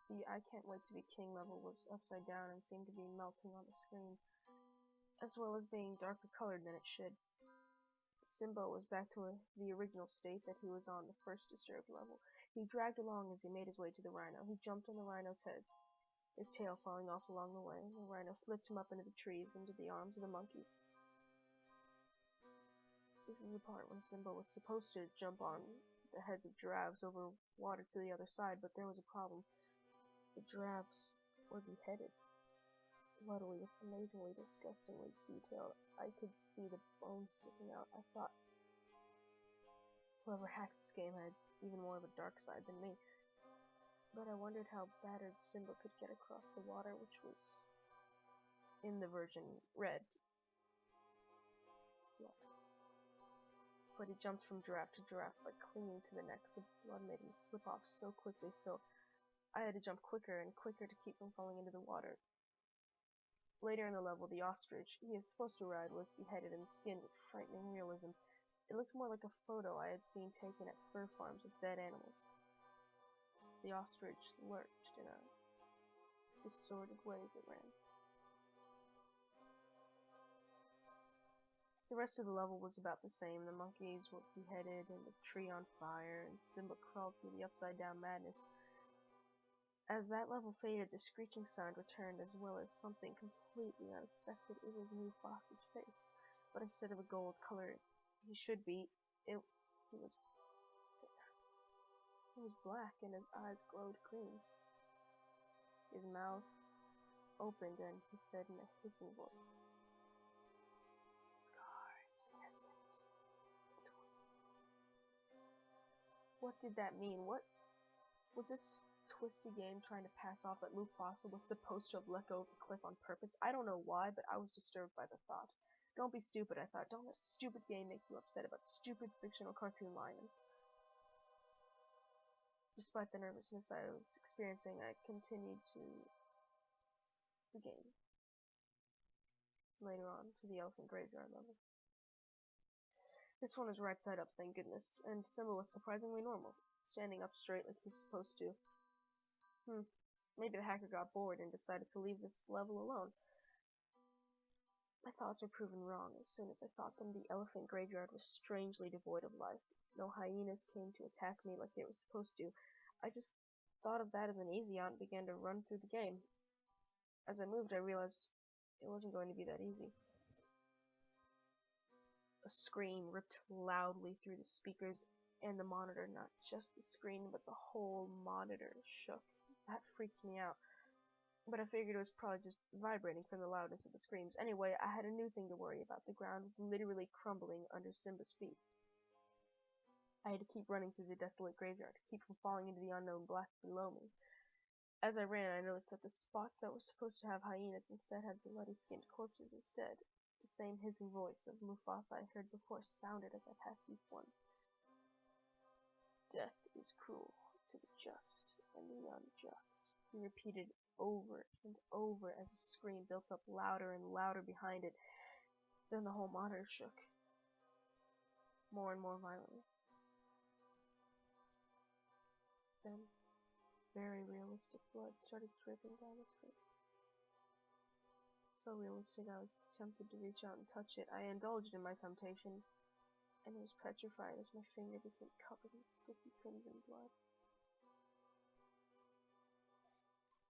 The I can't wait to be king level was upside down and seemed to be melting on the screen, as well as being darker colored than it should. Simba was back to the original state that he was on the first disturbed level. He dragged along as he made his way to the rhino. He jumped on the rhino's head, his tail falling off along the way. The rhino flipped him up into the trees, into the arms of the monkeys. This is the part when Simba was supposed to jump on the heads of giraffes over water to the other side, but there was a problem. The giraffes were beheaded. Bloodily, amazingly, disgustingly detailed. I could see the bones sticking out. I thought whoever hacked this game had even more of a dark side than me. But I wondered how battered Simba could get across the water, which was in the virgin red. But he jumped from giraffe to giraffe by clinging to the necks. The blood made him slip off so quickly, so I had to jump quicker and quicker to keep from falling into the water. Later in the level, the ostrich he is supposed to ride was beheaded and skinned with frightening realism. It looked more like a photo I had seen taken at fur farms with dead animals. The ostrich lurched in a disordered way as it ran. The rest of the level was about the same. The monkeys were beheaded and the tree on fire, and Simba crawled through the upside-down madness. As that level faded, the screeching sound returned, as well as something completely unexpected. It was Mufasa's face, but instead of a gold color he should be, he was black, and his eyes glowed green. His mouth opened, and he said in a hissing voice, What did that mean? What was this twisty game trying to pass off that Mufasa was supposed to have let go of the cliff on purpose? I don't know why, but I was disturbed by the thought. Don't be stupid, I thought. Don't let a stupid game make you upset about stupid fictional cartoon lions. Despite the nervousness I was experiencing, I continued to the game. Later on, to the elephant graveyard level. This one was right side up, thank goodness, and Simba was surprisingly normal, standing up straight like he's supposed to. Maybe the hacker got bored and decided to leave this level alone. My thoughts were proven wrong. As soon as I thought them, the elephant graveyard was strangely devoid of life. No hyenas came to attack me like they were supposed to. I just thought of that as an easy out and began to run through the game. As I moved, I realized it wasn't going to be that easy. A scream ripped loudly through the speakers and the monitor. Not just the screen, but the whole monitor shook. That freaked me out. But I figured it was probably just vibrating from the loudness of the screams. Anyway, I had a new thing to worry about. The ground was literally crumbling under Simba's feet. I had to keep running through the desolate graveyard to keep from falling into the unknown black below me. As I ran, I noticed that the spots that were supposed to have hyenas instead had bloody-skinned corpses instead. The same hissing voice of Mufasa I heard before sounded as I passed each one. Death is cruel to the just and the unjust, he repeated over and over as a scream built up louder and louder behind it. Then the whole monitor shook, more and more violently. Then, very realistic blood started dripping down the screen. So realistic I was tempted to reach out and touch it. I indulged in my temptation, and was petrified as my finger became covered in sticky crimson blood.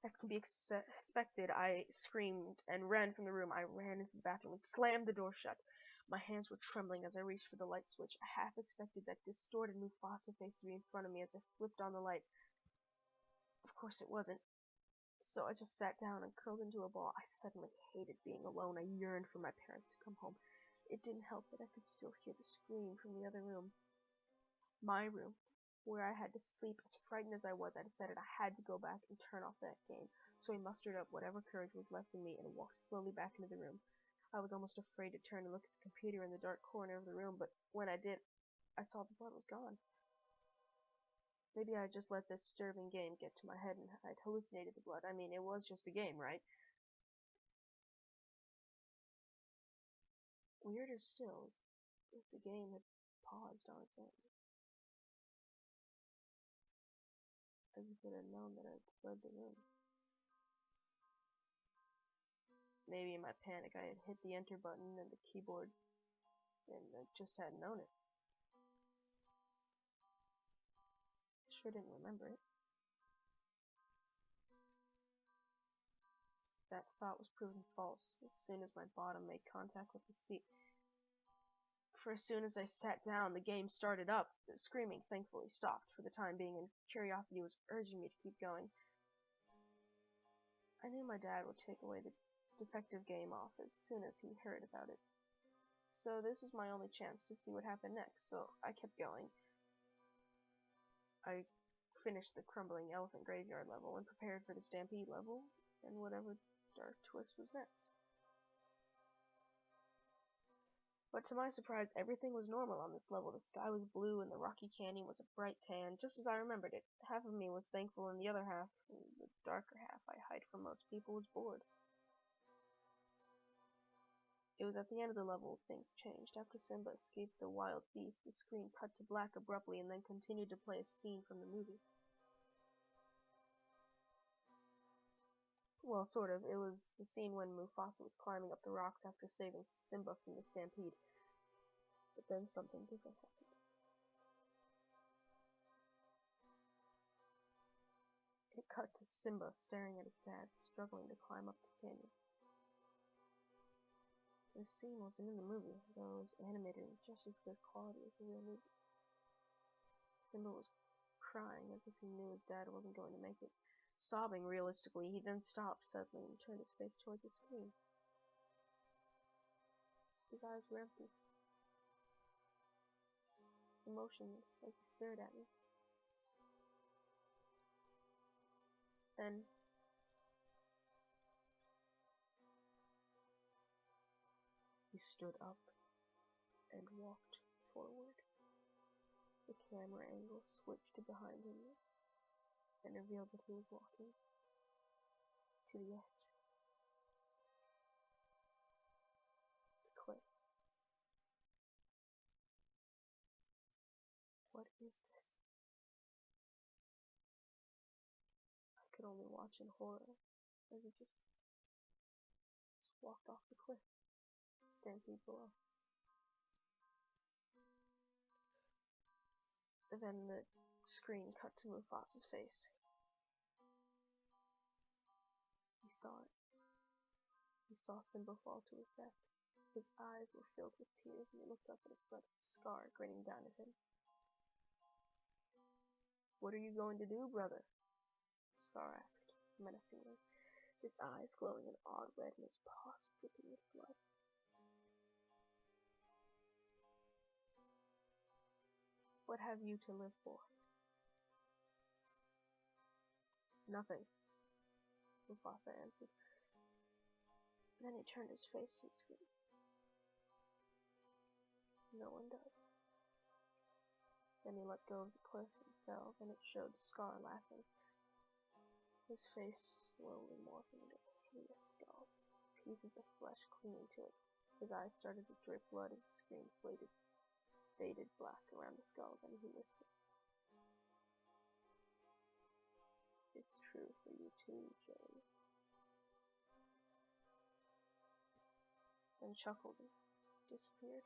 As can be expected, I screamed and ran from the room. I ran into the bathroom and slammed the door shut. My hands were trembling as I reached for the light switch. I half expected that distorted Mufasa face to be in front of me as I flipped on the light. Of course it wasn't. So I just sat down and curled into a ball. I suddenly hated being alone. I yearned for my parents to come home. It didn't help that I could still hear the scream from the other room. My room, where I had to sleep. As frightened as I was, I decided I had to go back and turn off that game. So I mustered up whatever courage was left in me and walked slowly back into the room. I was almost afraid to turn and look at the computer in the dark corner of the room, but when I did, I saw the blood was gone. Maybe I just let this disturbing game get to my head and I'd hallucinated the blood. I mean, it was just a game, right? Weirder still is if the game had paused on its own. as if it had known that I'd fled the room. Maybe in my panic I had hit the enter button and the keyboard, and I just hadn't known it. I sure didn't remember it. That thought was proven false as soon as my bottom made contact with the seat. For as soon as I sat down, the game started up. The screaming thankfully stopped for the time being, and curiosity was urging me to keep going. I knew my dad would take away the defective game off as soon as he heard about it. So this was my only chance to see what happened next, so I kept going. I finished the crumbling elephant graveyard level and prepared for the stampede level, and whatever dark twist was next. But to my surprise, everything was normal on this level. The sky was blue and the rocky canyon was a bright tan, just as I remembered it. Half of me was thankful and the other half, the darker half I hide from most people, was bored. It was at the end of the level things changed. After Simba escaped the wild beast, the screen cut to black abruptly and then continued to play a scene from the movie. Well, sort of. It was the scene when Mufasa was climbing up the rocks after saving Simba from the stampede. But then something different happened. It cut to Simba staring at his dad, struggling to climb up the canyon. This scene wasn't in the movie, though it was animated in just as good quality as the real movie. Simba was crying as if he knew his dad wasn't going to make it. Sobbing realistically, he then stopped suddenly and turned his face towards the screen. His eyes were empty, emotionless as he stared at me. Then he stood up and walked forward. The camera angle switched to behind him and revealed that he was walking to the edge. The cliff. What is this? I could only watch in horror as he just walked off the cliff, stampede below. Then the screen cut to Mufasa's face. He saw it. He saw Simba fall to his death. His eyes were filled with tears, and he looked up at his brother, Scar, grinning down at him. "What are you going to do, brother?" Scar asked, menacingly, his eyes glowing an odd red and his paws dripping with blood. "What have you to live for?" "Nothing," Mufasa answered. Then he turned his face to the screen. "No one does." Then he let go of the cliff and fell, and it showed Scar laughing. His face slowly morphing into hideous skulls, pieces of flesh clinging to it. His eyes started to drip blood as the screen faded black around the skull, then he whispered, "It's true for you too, Joey." Then chuckled and disappeared.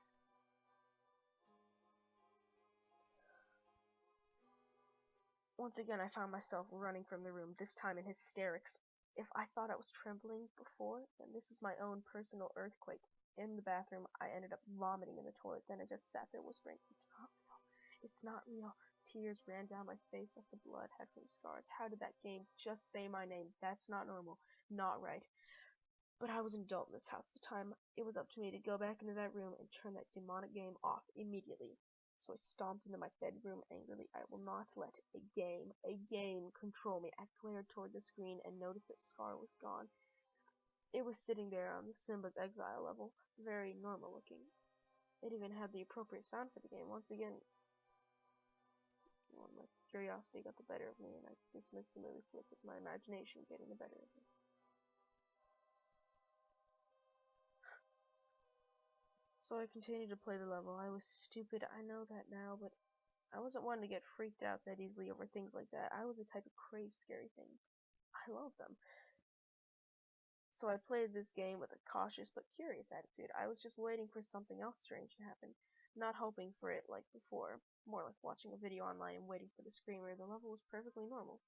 Once again I found myself running from the room, this time in hysterics. If I thought I was trembling before, then this was my own personal earthquake. In the bathroom, I ended up vomiting in the toilet, then I just sat there whispering, "It's not real. It's not real." Tears ran down my face like the blood had from scars. How did that game just say my name? That's not normal. Not right. But I was an adult in this house at the time. It was up to me to go back into that room and turn that demonic game off immediately. So I stomped into my bedroom angrily. I will not let a game control me. I glared toward the screen and noticed that Scar was gone. It was sitting there on the Simba's exile level, very normal looking. It even had the appropriate sound for the game. Once again, my curiosity got the better of me, and I dismissed the movie flip as my imagination getting the better of me. So I continued to play the level. I was stupid, I know that now, but I wasn't one to get freaked out that easily over things like that. I was the type of crave scary things. I love them. So I played this game with a cautious but curious attitude. I was just waiting for something else strange to happen, not hoping for it like before, more like watching a video online and waiting for the screamer. The level was perfectly normal.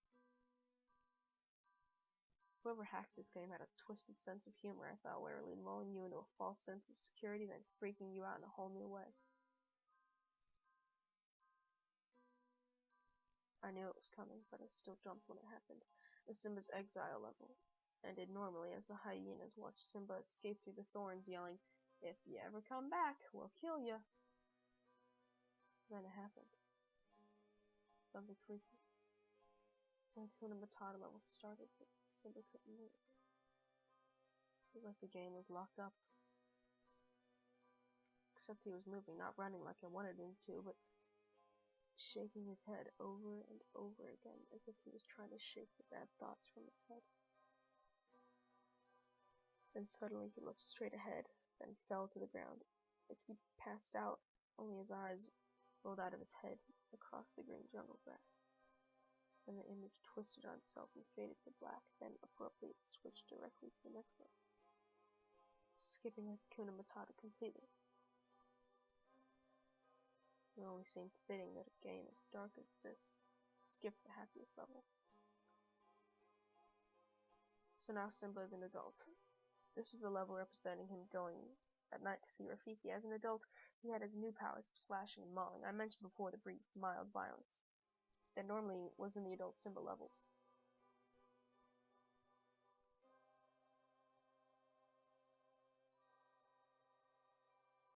Whoever hacked this game had a twisted sense of humor, I thought warily, lulling you into a false sense of security, then freaking you out in a whole new way. I knew it was coming, but I still jumped when it happened. The Simba's exile level ended normally as the hyenas watched Simba escape through the thorns, yelling, "If you ever come back, we'll kill you." Then it happened. Something creepy. The Hakuna Matata level started, but Simba couldn't move. It was like the game was locked up. Except he was moving, not running like I wanted him to, but shaking his head over and over again, as if he was trying to shake the bad thoughts from his head. Then suddenly he looked straight ahead, then fell to the ground. Like he passed out, only his eyes rolled out of his head across the green jungle grass. Then the image twisted on itself and faded to black, then abruptly it switched directly to the next one, skipping Hakuna Matata completely. It only seemed fitting that a game as dark as this skipped the happiest level. So now Simba is an adult. This was the level representing him going at night to see Rafiki. As an adult, he had his new powers of slashing and mauling. I mentioned before the brief, mild violence that normally was in the adult Simba levels.